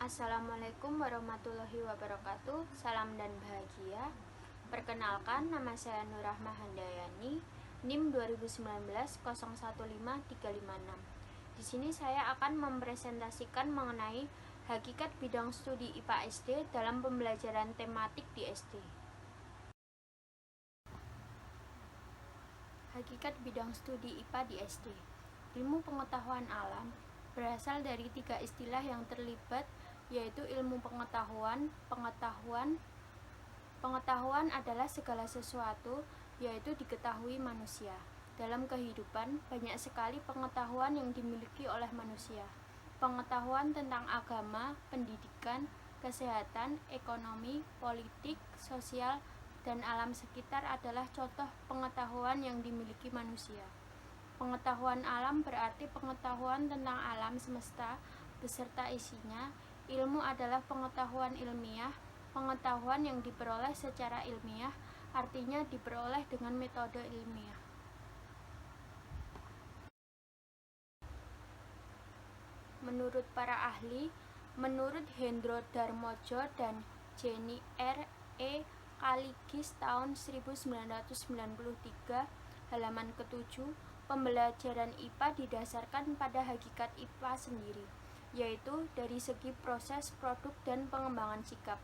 Assalamualaikum warahmatullahi wabarakatuh. Salam dan bahagia. Perkenalkan, nama saya Nurrahmah Handayani, NIM 2019 015356. Di sini saya akan mempresentasikan mengenai hakikat bidang studi IPA SD dalam pembelajaran tematik di SD. Hakikat bidang studi IPA di SD. Ilmu pengetahuan alam berasal dari 3 istilah yang terlibat, yaitu ilmu pengetahuan. Pengetahuan adalah segala sesuatu, yaitu diketahui manusia. Dalam kehidupan, banyak sekali pengetahuan yang dimiliki oleh manusia. Pengetahuan tentang agama, pendidikan, kesehatan, ekonomi, politik, sosial, dan alam sekitar adalah contoh pengetahuan yang dimiliki manusia. Pengetahuan alam berarti pengetahuan tentang alam semesta beserta isinya. Ilmu adalah pengetahuan ilmiah, pengetahuan yang diperoleh secara ilmiah, artinya diperoleh dengan metode ilmiah. Menurut para ahli, menurut Hendro Darmojo dan Jenny R. E. Kaligis tahun 1993, halaman ke-7, pembelajaran IPA didasarkan pada hakikat IPA sendiri, yaitu dari segi proses, produk, dan pengembangan sikap.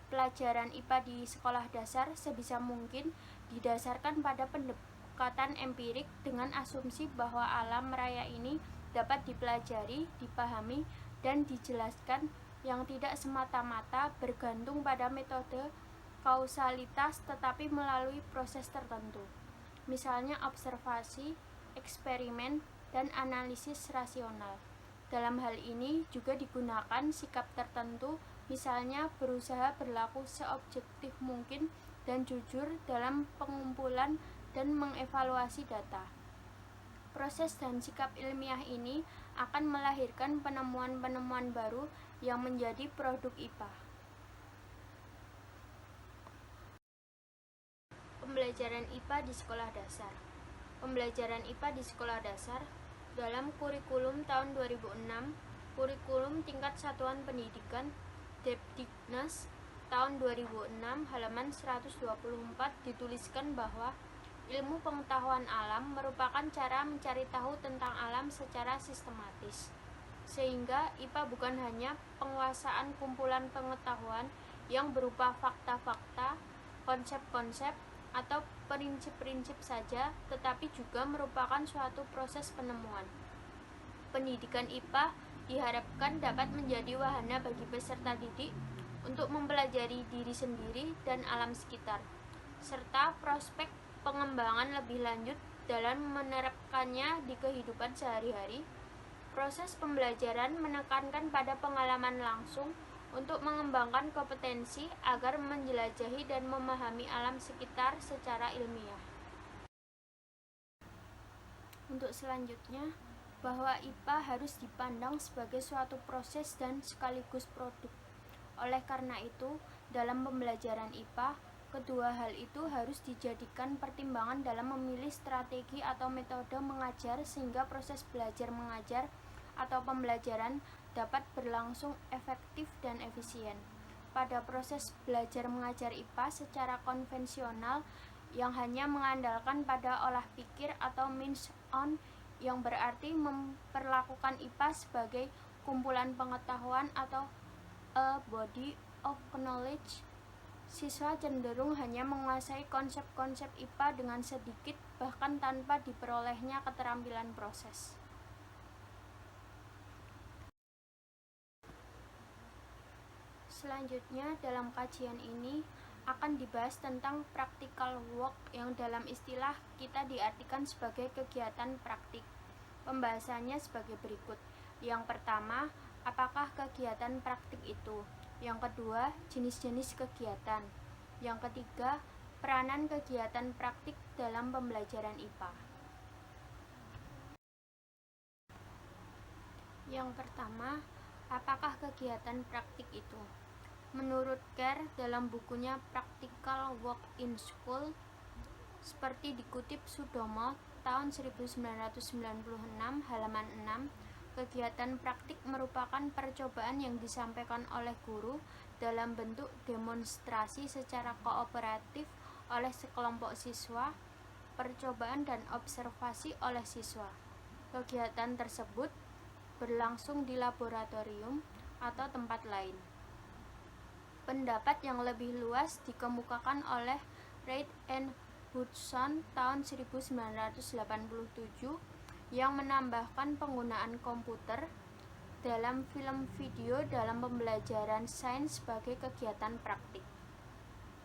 Pelajaran IPA di sekolah dasar sebisa mungkin didasarkan pada pendekatan empirik dengan asumsi bahwa alam raya ini dapat dipelajari, dipahami, dan dijelaskan yang tidak semata-mata bergantung pada metode kausalitas tetapi melalui proses tertentu. Misalnya observasi, eksperimen, dan analisis rasional. Dalam hal ini juga digunakan sikap tertentu, misalnya berusaha berlaku seobjektif mungkin dan jujur dalam pengumpulan dan mengevaluasi data. Proses dan sikap ilmiah ini akan melahirkan penemuan-penemuan baru yang menjadi produk IPA. Pembelajaran IPA di sekolah dasar. Pembelajaran IPA di sekolah dasar dalam kurikulum tahun 2006, kurikulum tingkat satuan pendidikan Depdiknas tahun 2006 halaman 124 dituliskan bahwa ilmu pengetahuan alam merupakan cara mencari tahu tentang alam secara sistematis. Sehingga IPA bukan hanya penguasaan kumpulan pengetahuan yang berupa fakta-fakta, konsep-konsep, atau prinsip-prinsip saja, tetapi juga merupakan suatu proses penemuan. Pendidikan IPA diharapkan dapat menjadi wahana bagi peserta didik untuk mempelajari diri sendiri dan alam sekitar, serta prospek pengembangan lebih lanjut dalam menerapkannya di kehidupan sehari-hari. Proses pembelajaran menekankan pada pengalaman langsung untuk mengembangkan kompetensi agar menjelajahi dan memahami alam sekitar secara ilmiah. Untuk selanjutnya, bahwa IPA harus dipandang sebagai suatu proses dan sekaligus produk. Oleh karena itu, dalam pembelajaran IPA, kedua hal itu harus dijadikan pertimbangan dalam memilih strategi atau metode mengajar sehingga proses belajar mengajar atau pembelajaran dapat berlangsung efektif dan efisien. Pada proses belajar mengajar IPA secara konvensional yang hanya mengandalkan pada olah pikir atau means on, yang berarti memperlakukan IPA sebagai kumpulan pengetahuan atau a body of knowledge, siswa cenderung hanya menguasai konsep-konsep IPA dengan sedikit bahkan tanpa diperolehnya keterampilan proses. Selanjutnya, dalam kajian ini akan dibahas tentang practical work yang dalam istilah kita diartikan sebagai kegiatan praktik. Pembahasannya sebagai berikut. Yang pertama, apakah kegiatan praktik itu? Yang kedua, jenis-jenis kegiatan. Yang ketiga, peranan kegiatan praktik dalam pembelajaran IPA. Yang pertama, apakah kegiatan praktik itu? Menurut Kerr dalam bukunya Practical Work in School, seperti dikutip Sudomo tahun 1996 halaman 6, Kegiatan praktik merupakan percobaan yang disampaikan oleh guru dalam bentuk demonstrasi secara kooperatif oleh sekelompok siswa, percobaan dan observasi oleh siswa. Kegiatan tersebut berlangsung di laboratorium atau tempat lain. Pendapat yang lebih luas dikemukakan oleh Reid and Hudson tahun 1987 yang menambahkan penggunaan komputer dalam film video dalam pembelajaran sains sebagai kegiatan praktik.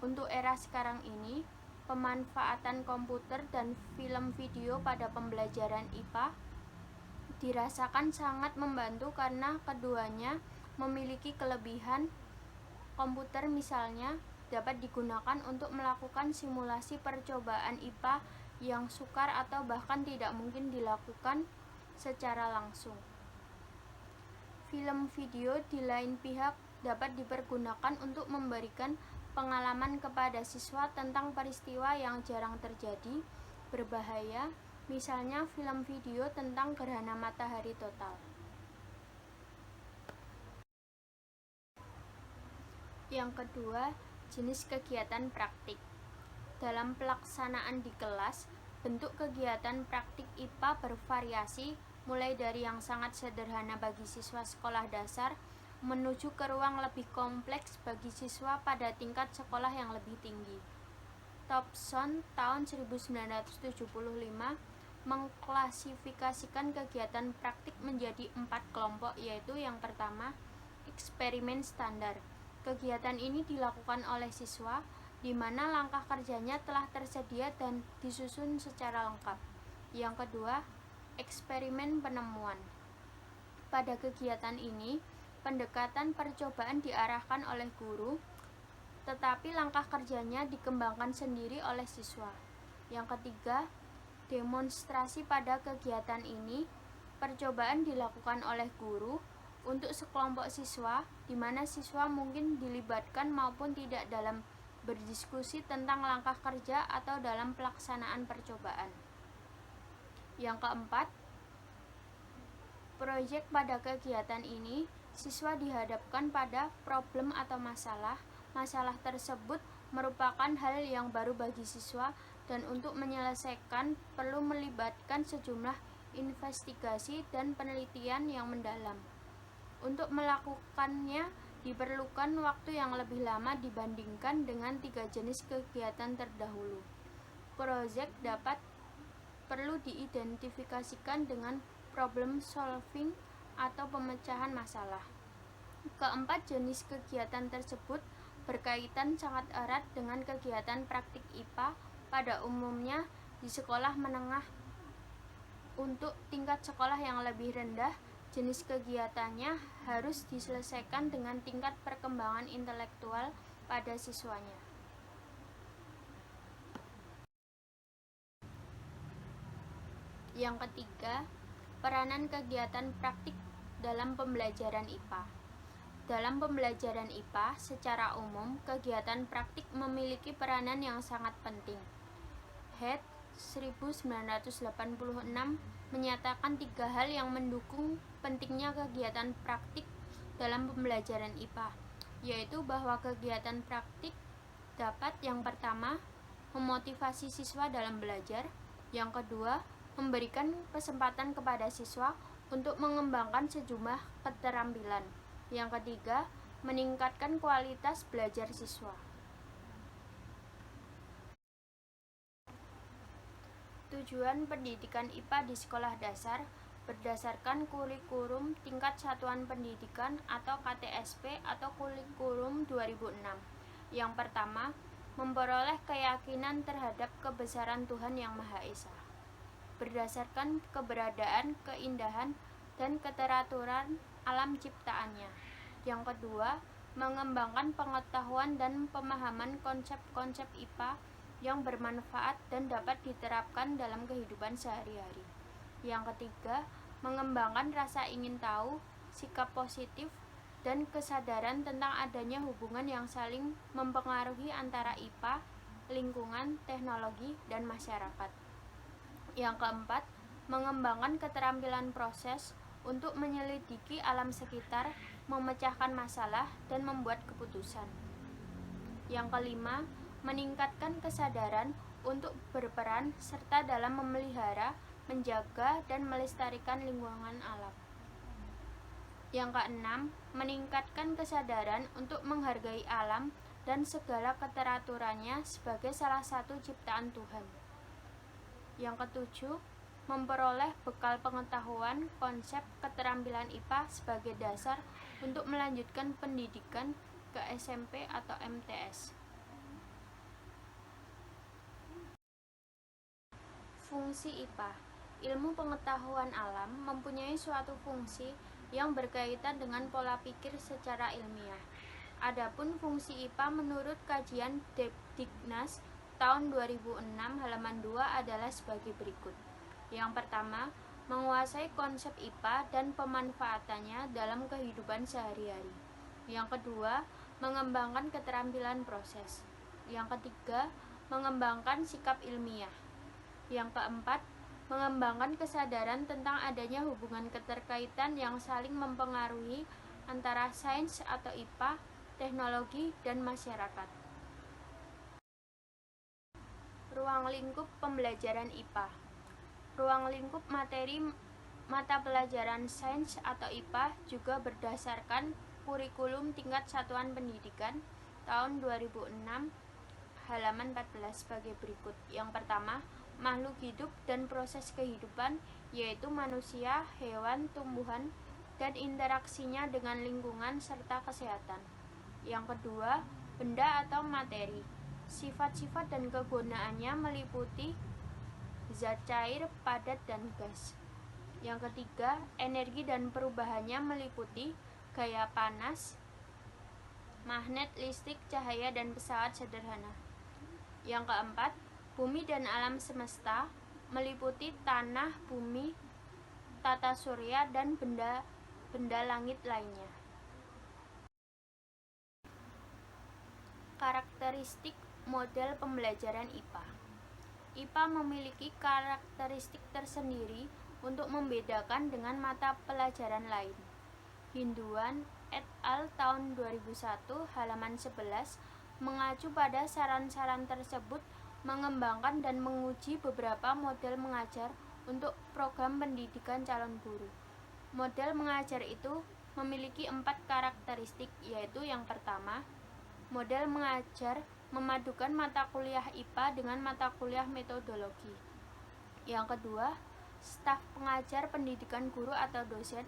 Untuk era sekarang ini, pemanfaatan komputer dan film video pada pembelajaran IPA dirasakan sangat membantu karena keduanya memiliki kelebihan. Komputer misalnya dapat digunakan untuk melakukan simulasi percobaan IPA yang sukar atau bahkan tidak mungkin dilakukan secara langsung. Film video di lain pihak dapat dipergunakan untuk memberikan pengalaman kepada siswa tentang peristiwa yang jarang terjadi, berbahaya, misalnya film video tentang gerhana matahari total. Yang kedua, jenis kegiatan praktik. Dalam pelaksanaan di kelas, bentuk kegiatan praktik IPA bervariasi mulai dari yang sangat sederhana bagi siswa sekolah dasar menuju ke ruang lebih kompleks bagi siswa pada tingkat sekolah yang lebih tinggi. Thompson tahun 1975 mengklasifikasikan kegiatan praktik menjadi 4 kelompok, yaitu yang pertama, eksperimen standar. Kegiatan ini dilakukan oleh siswa di mana langkah kerjanya telah tersedia dan disusun secara lengkap. Yang kedua, eksperimen penemuan. Pada kegiatan ini, pendekatan percobaan diarahkan oleh guru, tetapi langkah kerjanya dikembangkan sendiri oleh siswa. Yang ketiga, demonstrasi. Pada kegiatan ini, percobaan dilakukan oleh guru untuk sekelompok siswa, di mana siswa mungkin dilibatkan maupun tidak dalam berdiskusi tentang langkah kerja atau dalam pelaksanaan percobaan. Yang keempat, proyek. Pada kegiatan ini, siswa dihadapkan pada problem atau masalah. Masalah tersebut merupakan hal yang baru bagi siswa dan untuk menyelesaikan perlu melibatkan sejumlah investigasi dan penelitian yang mendalam. Untuk melakukannya diperlukan waktu yang lebih lama dibandingkan dengan 3 jenis kegiatan terdahulu. Proyek perlu diidentifikasikan dengan problem solving atau pemecahan masalah. Keempat jenis kegiatan tersebut berkaitan sangat erat dengan kegiatan praktik IPA pada umumnya di sekolah menengah. Untuk tingkat sekolah yang lebih rendah, jenis kegiatannya harus diselesaikan dengan tingkat perkembangan intelektual pada siswanya. Yang ketiga, peranan kegiatan praktik dalam pembelajaran IPA. Dalam pembelajaran IPA, secara umum, kegiatan praktik memiliki peranan yang sangat penting. Head 1986 menyatakan 3 hal yang mendukung pentingnya kegiatan praktik dalam pembelajaran IPA, yaitu bahwa kegiatan praktik dapat, yang pertama, memotivasi siswa dalam belajar, yang kedua, memberikan kesempatan kepada siswa untuk mengembangkan sejumlah keterampilan, yang ketiga, meningkatkan kualitas belajar siswa. Tujuan pendidikan IPA di sekolah dasar berdasarkan kurikulum tingkat satuan pendidikan atau KTSP atau kurikulum 2006. Yang pertama, memperoleh keyakinan terhadap kebesaran Tuhan Yang Maha Esa berdasarkan keberadaan, keindahan, dan keteraturan alam ciptaannya. Yang kedua, mengembangkan pengetahuan dan pemahaman konsep-konsep IPA yang bermanfaat dan dapat diterapkan dalam kehidupan sehari-hari. Yang ketiga, mengembangkan rasa ingin tahu, sikap positif, dan kesadaran tentang adanya hubungan yang saling mempengaruhi antara IPA, lingkungan, teknologi, dan masyarakat. Yang keempat, mengembangkan keterampilan proses, untuk menyelidiki alam sekitar, memecahkan masalah, dan membuat keputusan. Yang kelima, meningkatkan kesadaran untuk berperan serta dalam memelihara, menjaga, dan melestarikan lingkungan alam. Yang keenam, meningkatkan kesadaran untuk menghargai alam dan segala keteraturannya sebagai salah satu ciptaan Tuhan. Yang ketujuh, memperoleh bekal pengetahuan, konsep, keterampilan IPA sebagai dasar untuk melanjutkan pendidikan ke SMP atau MTS. Fungsi IPA. Ilmu pengetahuan alam mempunyai suatu fungsi yang berkaitan dengan pola pikir secara ilmiah. Adapun fungsi IPA menurut kajian Depdiknas tahun 2006 halaman 2 adalah sebagai berikut. Yang pertama, menguasai konsep IPA dan pemanfaatannya dalam kehidupan sehari-hari. Yang kedua, mengembangkan keterampilan proses. Yang ketiga, mengembangkan sikap ilmiah. Yang keempat, mengembangkan kesadaran tentang adanya hubungan keterkaitan yang saling mempengaruhi antara sains atau IPA, teknologi, dan masyarakat. Ruang lingkup pembelajaran IPA. Ruang lingkup materi mata pelajaran sains atau IPA juga berdasarkan kurikulum tingkat satuan pendidikan tahun 2006 halaman 14 sebagai berikut. Yang pertama, makhluk hidup dan proses kehidupan, yaitu manusia, hewan, tumbuhan, dan interaksinya dengan lingkungan serta kesehatan. Yang kedua, benda atau materi. Sifat-sifat dan kegunaannya meliputi zat cair, padat, dan gas. Yang ketiga, energi dan perubahannya meliputi gaya panas, magnet, listrik, cahaya, dan pesawat sederhana. Yang keempat, bumi dan alam semesta meliputi tanah, bumi, tata surya, dan benda langit lainnya. Karakteristik model pembelajaran IPA. IPA memiliki karakteristik tersendiri untuk membedakan dengan mata pelajaran lain. Hinduan et al. Tahun 2001 halaman 11 mengacu pada saran-saran tersebut mengembangkan dan menguji beberapa model mengajar untuk program pendidikan calon guru. Model mengajar itu memiliki 4 karakteristik, yaitu yang pertama, model mengajar memadukan mata kuliah IPA dengan mata kuliah metodologi. Yang kedua, staf pengajar pendidikan guru atau dosen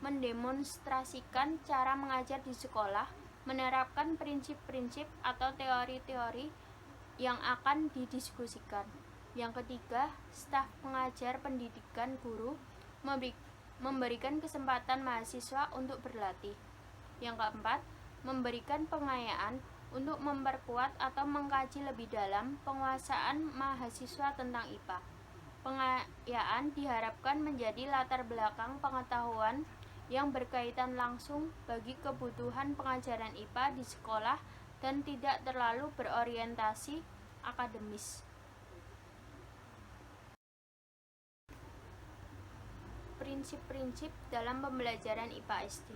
mendemonstrasikan cara mengajar di sekolah, menerapkan prinsip-prinsip atau teori-teori yang akan didiskusikan. Yang ketiga, staf pengajar pendidikan guru memberikan kesempatan mahasiswa untuk berlatih. Yang keempat, memberikan pengayaan untuk memperkuat atau mengkaji lebih dalam penguasaan mahasiswa tentang IPA. Pengayaan diharapkan menjadi latar belakang pengetahuan yang berkaitan langsung bagi kebutuhan pengajaran IPA di sekolah dan tidak terlalu berorientasi akademis. Prinsip-prinsip dalam pembelajaran IPA SD.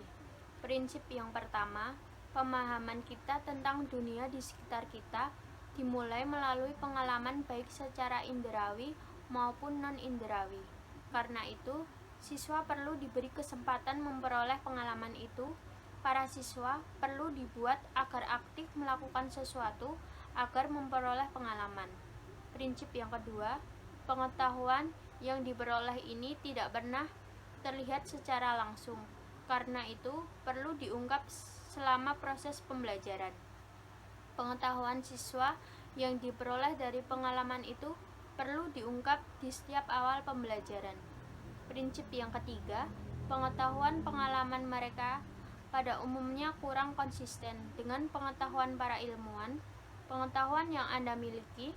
Prinsip yang pertama, pemahaman kita tentang dunia di sekitar kita dimulai melalui pengalaman baik secara inderawi maupun non-inderawi. Karena itu, siswa perlu diberi kesempatan memperoleh pengalaman itu. Para siswa perlu dibuat agar aktif melakukan sesuatu agar memperoleh pengalaman. Prinsip yang kedua, pengetahuan yang diperoleh ini tidak pernah terlihat secara langsung. Karena itu, perlu diungkap selama proses pembelajaran. Pengetahuan siswa yang diperoleh dari pengalaman itu perlu diungkap di setiap awal pembelajaran. Prinsip yang ketiga, pengetahuan pengalaman mereka pada umumnya kurang konsisten dengan pengetahuan para ilmuwan. Pengetahuan yang Anda miliki,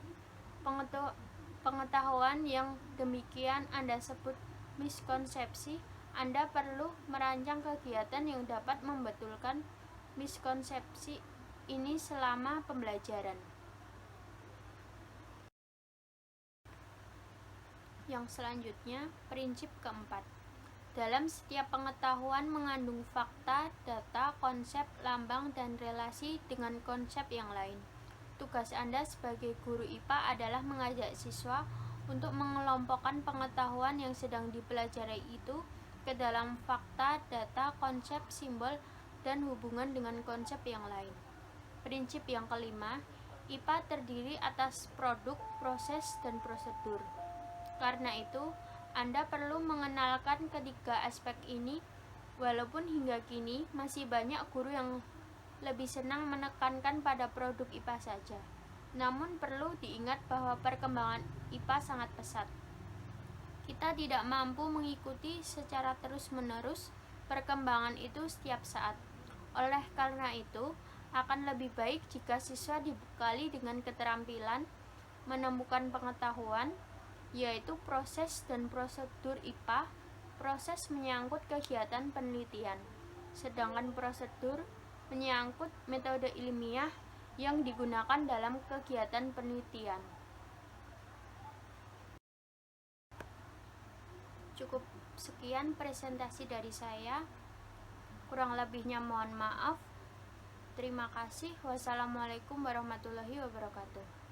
pengetahuan yang demikian Anda sebut miskonsepsi. Anda perlu merancang kegiatan yang dapat membetulkan miskonsepsi ini selama pembelajaran. Yang selanjutnya, prinsip keempat, Dalam setiap pengetahuan mengandung fakta, data, konsep, lambang, dan relasi dengan konsep yang lain. Tugas Anda sebagai guru IPA adalah mengajak siswa untuk mengelompokkan pengetahuan yang sedang dipelajari itu ke dalam fakta, data, konsep, simbol, dan hubungan dengan konsep yang lain. Prinsip yang kelima, IPA terdiri atas produk, proses, dan prosedur. Karena itu, Anda perlu mengenalkan ketiga aspek ini, walaupun hingga kini masih banyak guru yang lebih senang menekankan pada produk IPA saja. Namun perlu diingat bahwa perkembangan IPA sangat pesat. Kita tidak mampu mengikuti secara terus-menerus perkembangan itu setiap saat. Oleh karena itu, akan lebih baik jika siswa dibekali dengan keterampilan menemukan pengetahuan, yaitu proses dan prosedur IPA. Proses menyangkut kegiatan penelitian, sedangkan prosedur menyangkut metode ilmiah yang digunakan dalam kegiatan penelitian. Cukup sekian presentasi dari saya. Kurang lebihnya mohon maaf. Terima kasih. Wassalamualaikum warahmatullahi wabarakatuh.